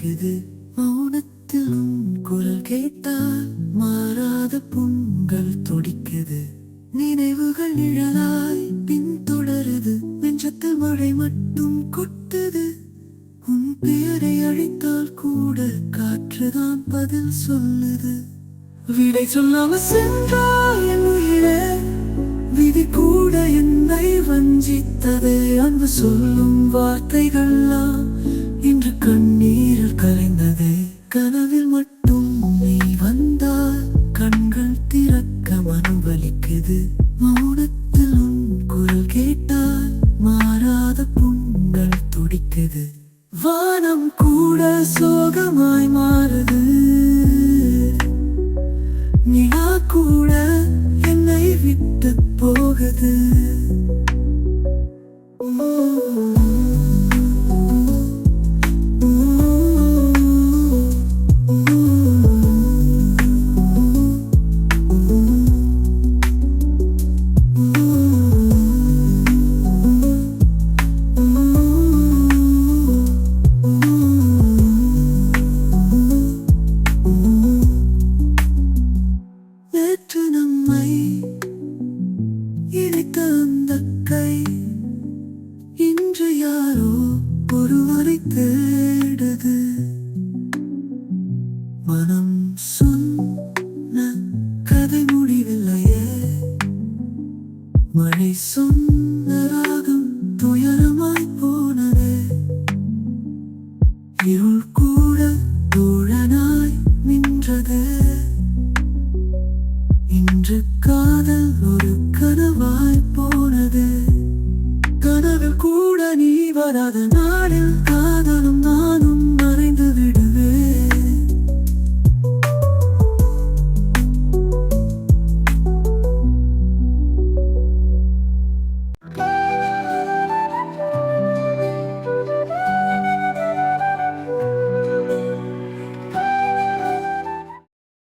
துடிக்குது. மௌனத்தில் உன் குரல் கேட்டால் மாறாத புண்கள் துடிக்குது. நினைவுகள் நிழலாய் பின்தொடருது. நெஞ்சத்தில் மழை மட்டும் கொட்டுது. உன் பெயரை அழைத்தால் கூட காற்றுதான் பதில் சொல்லுது. விடை சொல்லாம சென்றாய் என் உயிரே. விதி கூட என்னை வஞ்சித்தது. அன்பு சொல்லும் வார்த்தைகள்லாம் இன்று கண்ணீரில் கலைந்தது. கனவில் மட்டும் நீ வந்தால் கண்கள் திறக்க மனம் வலிக்குது. மௌனத்தில் உன் குரல் கேட்டால் மாறாத புண்கள் துடிக்குது. வானம் கூட சோகமாய் மாறுது. நிலா கூட என்னை விட்டு போகுது. நேற்று நம்மை இணைத்த அந்த கை இன்று யாரோ ஒருவரை தேடுது. மனம் சொன்ன கதை முடிவில்லையே. மழை சொன்ன ராகம் துயரமாய் போனதே. இருள் கூட தோழனாய் நின்றதே. இன்று காதல் ஒரு கனவாய் போனது. கனவில் கூட நீ வராத நாளில் காதலும் நானும்